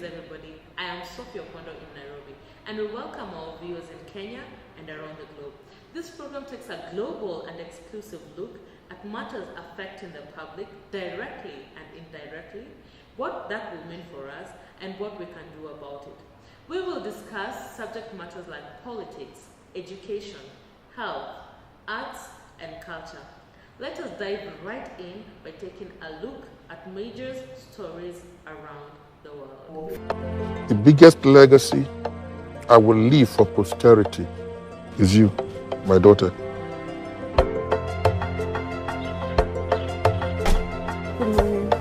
Greetings everybody, I am Sophia Pondo in Nairobi and we welcome our viewers in Kenya and around the globe. This program takes a global and exclusive look at matters affecting the public directly and indirectly, what that will mean for us and what we can do about it. We will discuss subject matters like politics, education, health, arts and culture. Let us dive right in by taking a look at major stories around the world. The biggest legacy I will leave for posterity is you, my daughter. Good morning.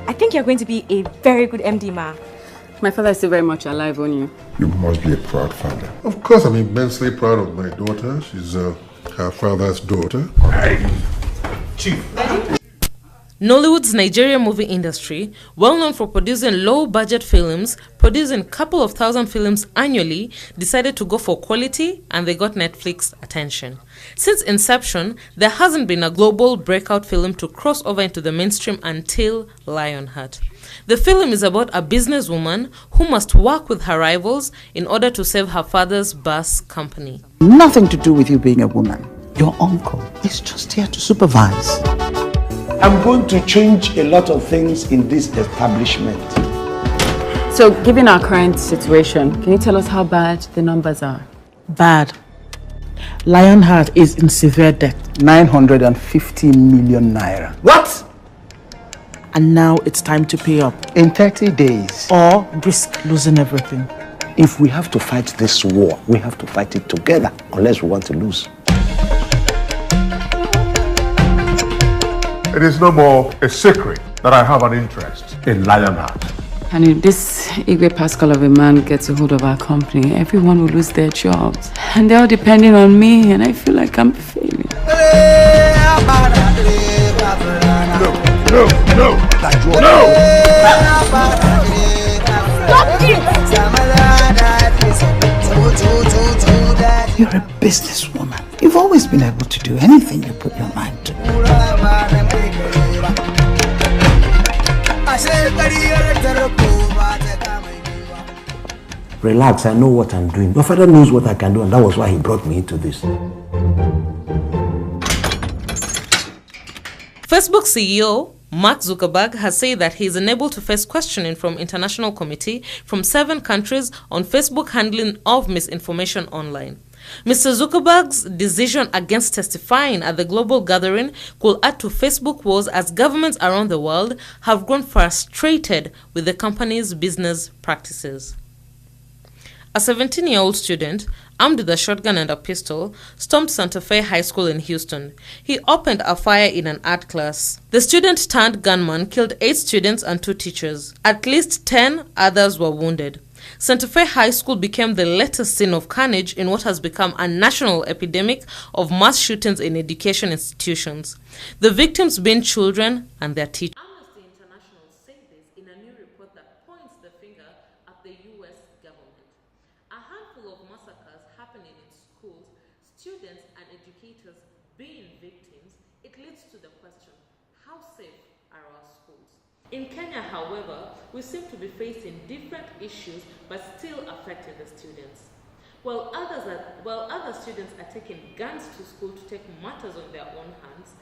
I think you're going to be a very good MD, Ma. My father is still very much alive on you. You must be a proud father. Of course, I'm immensely proud of my daughter. She's her father's daughter. Chief. Nollywood's Nigerian movie industry, well known for producing low-budget films, producing a couple of thousand films annually, decided to go for quality and they got Netflix attention. Since inception, there hasn't been a global breakout film to cross over into the mainstream until Lionheart. The film is about a businesswoman who must work with her rivals in order to save her father's bus company. Nothing to do with you being a woman. Your uncle is just here to supervise. I'm going to change a lot of things in this establishment. So, given our current situation, can you tell us how bad the numbers are? Bad. Lionheart is in severe debt. 950 million naira. What? And now it's time to pay up. In 30 days. Or risk losing everything. If we have to fight this war, we have to fight it together, unless we want to lose. It is no more a secret that I have an interest in Lionheart. And if this Igwe Pascal of a man gets a hold of our company, everyone will lose their jobs. And they're all depending on me, and I feel like I'm failing. No! You're a businesswoman. You've always been able to do anything you put your mind to. Relax, I know what I'm doing. Your father knows what I can do, and that was why he brought me into this. Facebook CEO Mark Zuckerberg has said that he is unable to face questioning from international committee from 7 countries on Facebook handling of misinformation online. Mr. Zuckerberg's decision against testifying at the global gathering could add to Facebook woes as governments around the world have grown frustrated with the company's business practices. A 17-year-old student, armed with a shotgun and a pistol, stormed Santa Fe High School in Houston. He opened a fire in an art class. The student-turned-gunman killed 8 students and 2 teachers. At least 10 others were wounded. Santa Fe High School became the latest scene of carnage in what has become a national epidemic of mass shootings in education institutions, the victims being children and their teachers. Amnesty International said this in a new report that points the finger at the U.S. government. A handful of massacres happening in schools, students and educators being victims, it leads to the question, how safe are our schools? In Kenya, however, we seem to be facing different issues but still affecting the students. While other students are taking guns to school to take matters on their own hands,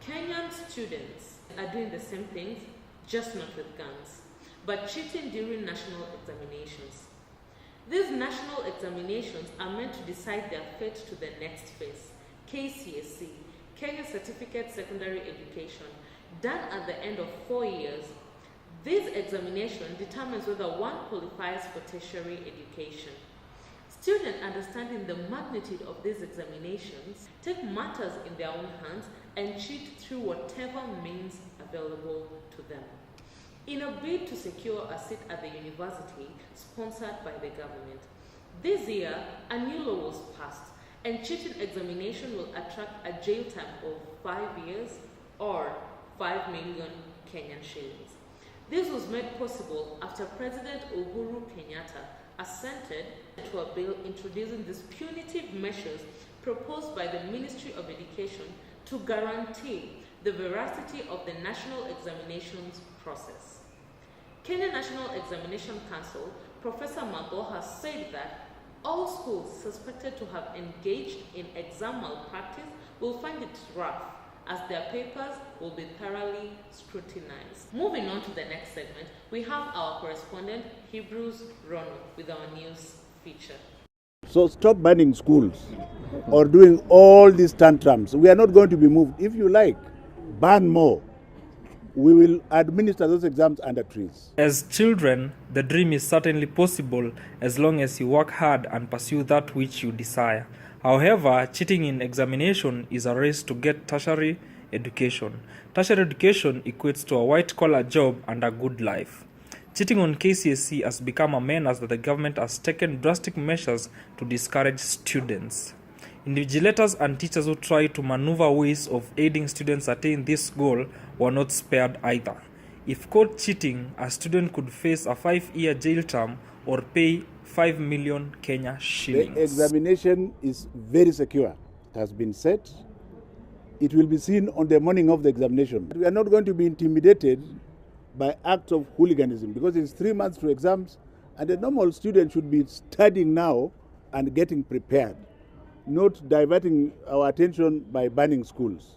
Kenyan students are doing the same things, just not with guns, but cheating during national examinations. These national examinations are meant to decide their fate to the next phase, KCSE, Kenya Certificate Secondary Education, done at the end of 4 years. This examination determines whether one qualifies for tertiary education. Students understanding the magnitude of these examinations take matters in their own hands and cheat through whatever means available to them. In a bid to secure a seat at the university sponsored by the government, this year a new law was passed and cheating examination will attract a jail time of 5 years or 5 million Kenyan shillings. This was made possible after President Uhuru Kenyatta assented to a bill introducing these punitive measures proposed by the Ministry of Education to guarantee the veracity of the national examinations process. Kenya National Examination Council, Professor Mago has said that all schools suspected to have engaged in exam malpractice will find it rough, as their papers will be thoroughly scrutinized. Moving on to the next segment, we have our correspondent, Hebrews Rono, with our news feature. So stop banning schools or doing all these tantrums. We are not going to be moved. If you like, ban more. We will administer those exams under trees. As children, the dream is certainly possible as long as you work hard and pursue that which you desire. However, cheating in examination is a race to get tertiary education. Tertiary education equates to a white-collar job and a good life. Cheating on KCSE has become a menace that the government has taken drastic measures to discourage students. Invigilators and teachers who try to maneuver ways of aiding students attain this goal were not spared either. If caught cheating, a student could face a 5-year jail term or pay 5 million Kenya shillings. The examination is very secure. It has been set. It will be seen on the morning of the examination. We are not going to be intimidated by acts of hooliganism because it's 3 months to exams and a normal student should be studying now and getting prepared, not diverting our attention by banning schools.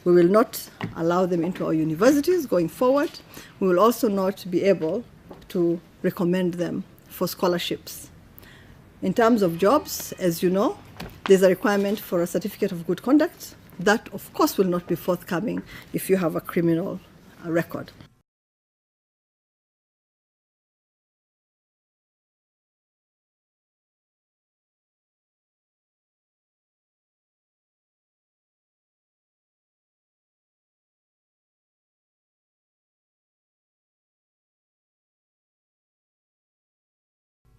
We will not allow them into our universities going forward. We will also not be able to recommend them for scholarships. In terms of jobs, as you know, there's a requirement for a certificate of good conduct. That, of course, will not be forthcoming if you have a criminal record.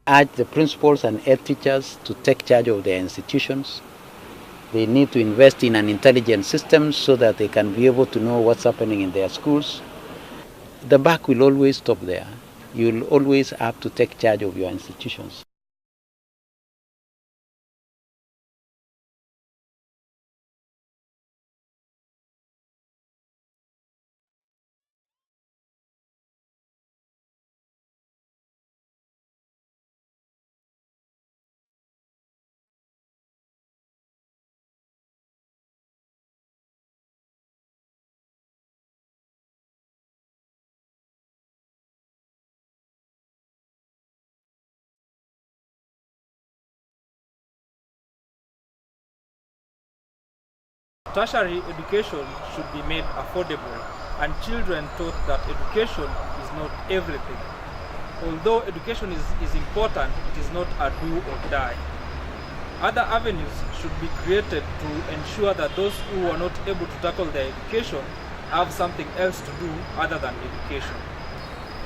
Urge the principals and head teachers to take charge of their institutions. They need to invest in an intelligent system so that they can be able to know what's happening in their schools. The buck will always stop there. You'll always have to take charge of your institutions. Tertiary education should be made affordable, and children taught that education is not everything. Although education is important, it is not a do or die. Other avenues should be created to ensure that those who are not able to tackle their education have something else to do other than education.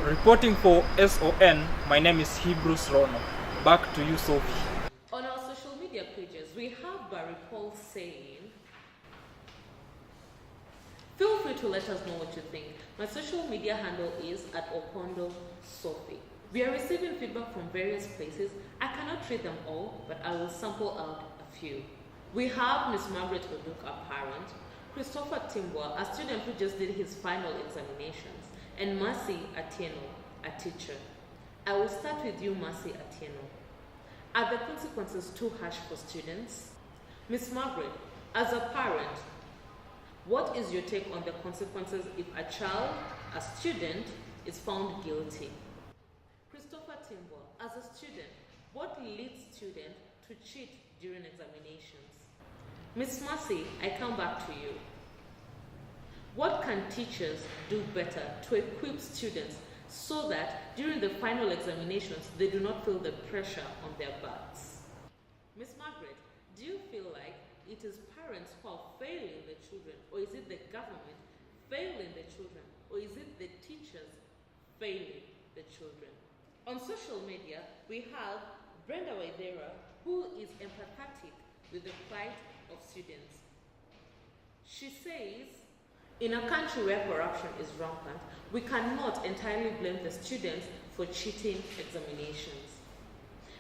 Reporting for SON, my name is Hebrews Rono. Back to you, Sophie. On our social media pages, we have Barry Paul saying, feel free to let us know what you think. My social media handle is @Opondo Sophie. We are receiving feedback from various places. I cannot read them all, but I will sample out a few. We have Miss Margaret Oduk, a parent, Christopher Timbwa, a student who just did his final examinations, and Mercy Atieno, a teacher. I will start with you, Mercy Atieno. Are the consequences too harsh for students? Miss Margaret, as a parent, what is your take on the consequences if a child, a student, is found guilty? Christopher Timbwa, as a student, what leads students to cheat during examinations? Miss Mercy, I come back to you. What can teachers do better to equip students so that during the final examinations they do not feel the pressure on their backs? Miss Margaret, do you feel like it is parents who are failing the children, or is it the government failing the children, or is it the teachers failing the children? On social media, we have Brenda Waithera, who is empathetic with the plight of students. She says, In a country where corruption is rampant, we cannot entirely blame the students for cheating examinations.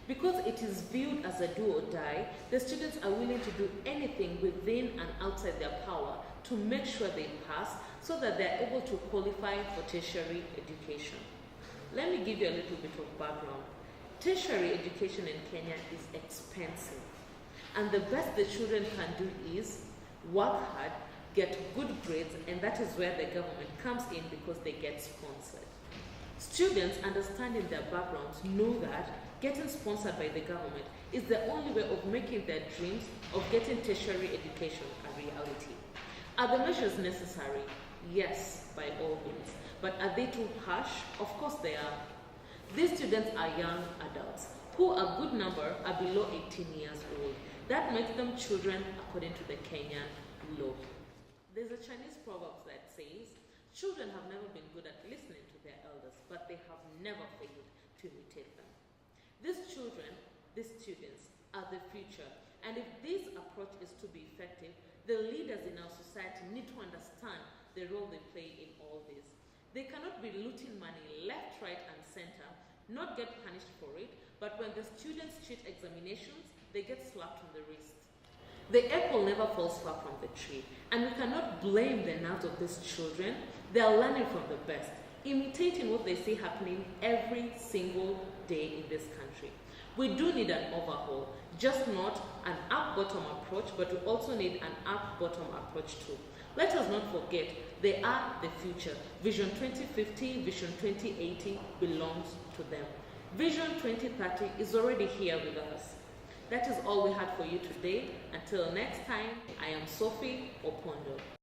Because it is viewed as a do or die, the students are willing to do anything within and outside their power to make sure they pass so that they are able to qualify for tertiary education. Let me give you a little bit of background. Tertiary education in Kenya is expensive, and the best the children can do is work hard, get good grades, and that is where the government comes in because they get sponsored. Students understanding their backgrounds know that getting sponsored by the government is the only way of making their dreams of getting tertiary education a reality. Are the measures necessary? Yes, by all means. But are they too harsh? Of course they are. These students are young adults who a good number are below 18 years old. That makes them children according to the Kenyan law. There's a Chinese proverb that says, children have never been good at listening to their elders, but they have never failed to imitate them. These children, these students, are the future. And if this approach is to be effective, the leaders in our society need to understand the role they play in all this. They cannot be looting money left, right, and center, not get punished for it, but when the students cheat examinations, they get slapped on the wrist. The apple never falls far from the tree, and we cannot blame the nerves of these children. They are learning from the best, imitating what they see happening every single day in this country. We do need an overhaul, just not an up-bottom approach, but we also need an up-bottom approach too. Let us not forget, they are the future. Vision 2050, Vision 2080 belongs to them. Vision 2030 is already here with us. That is all we had for you today. Until next time, I am Sophie Opondo.